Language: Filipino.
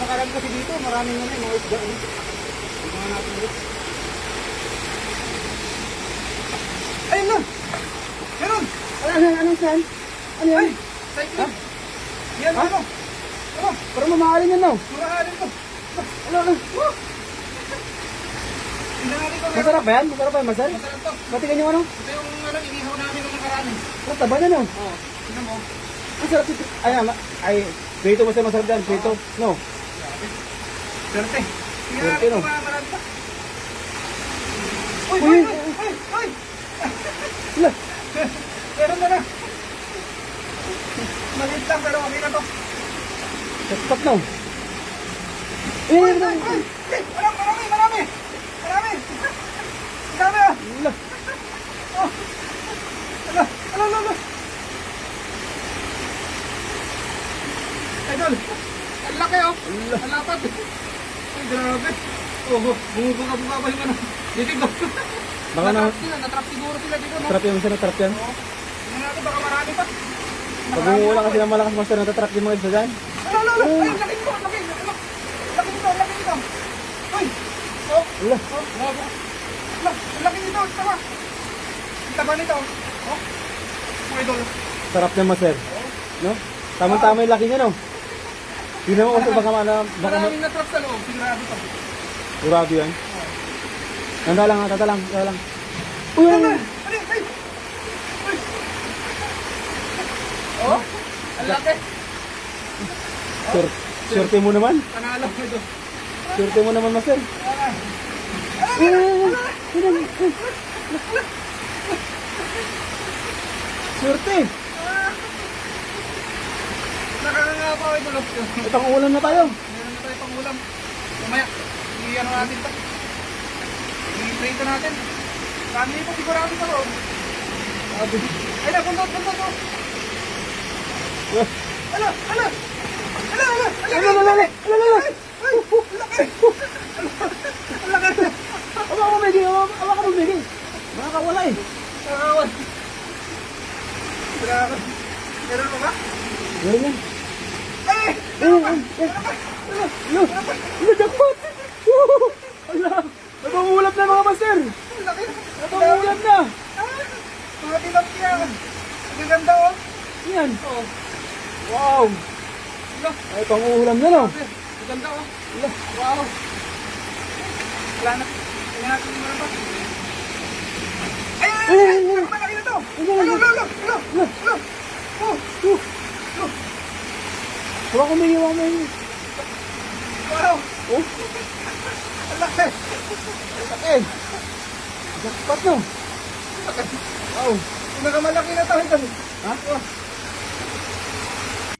nakaraan kasi dito, maraming ano, mga isda. Tingnan natin ulit. Ayun na! Meron! Anong saan? Ano yan? Ay! Cycling! Yan, ano? Ano? Parang mamahalin yan, no? Murahalin ko! Ano? Tingnan natin ko. Masarap ba yan? Masarap ba yan, Masar? Masarap to. Matigan yung ano? Ito yung ano, inihaw namin nung nakaraan. Ang taba na, no? Oo. Tingnan mo. Ang sarap ito. Ay, prito Masar, masarap yan. Prito, no? Swerte. Tingnan Swerte, natin no? kung marami pa. Uy! Uy! Uy! Uy! Uy! Wala. Meron na na. Maliit lang pero okay na to. Sakpat, no? Uy! Uy! Uy! Marami! Marami! Marami! Ang dami ah! Wala. Oh! Ala! Ala! Ala! Ala! Idol! Ang laki oh! Wala. Ang lapad! Ay, grabe! Oh, bumubuka-buka pa yung ano. Dito ko. Baka na, Natrap siguro sila dito, no? trap yan, Masar, trap yan. Oo. Tingnan natin, baka marami pa. Pag umuula kasi ng malakas, Masar, natatrap yung mga isda dyan. Ala, ala, ala! Ay, laki nito, laki! Laki nito, laki nito! Uy! Oh! Wala. Oh! Ala, ang laki nito, tama! Ang taba nito, oh! Mga idol. Sarap yan, Masar. No? Tama-tama yung laki niya, no? Tingnan mo, Masar, baka Maraming natrap sa loob, sigurado to. Urado yan. Tanda lang, tanda lang. Uy, Ano? ano? Ano? Ay! Uy! Oh! Ang laki! Swerte mo naman. Panalo ko ito. Swerte mo naman, Masar. Swerte. Nakakangapa ako ito. Itang ulan na tayo. Meron na tayo pang ulam. Mamaya, i-ano natin ito. I-prito natin. Kami ito sigurado ito. Ay na, buntot. Ala! Ala! Ala! Ala! Ay! Laki! Ang laki! Awa ka Megi, awa ka Megi. Makakawala eh. Nakawan. Grabe. Meron mo ba? Meron yan. Ay! Jackpot! Ala! Natangulap na mga Master! Ang laki! Natangulap na! Mga tilapia. Ang ganda oh. Yan. Oh. Wow! Ala. Ay, pangulam na no? Ang ganda oh. Ala. Wow. Wala na. Tingnan natin yung meron pa. Ay! Malaki na to! Alo! Oh! Awa ka Megi, awa ka Megi. Wow! Oh, Ang laki! laki. Jackpot no? Laki. Wow. Pinakamalaki na to ito. Ha? Oh.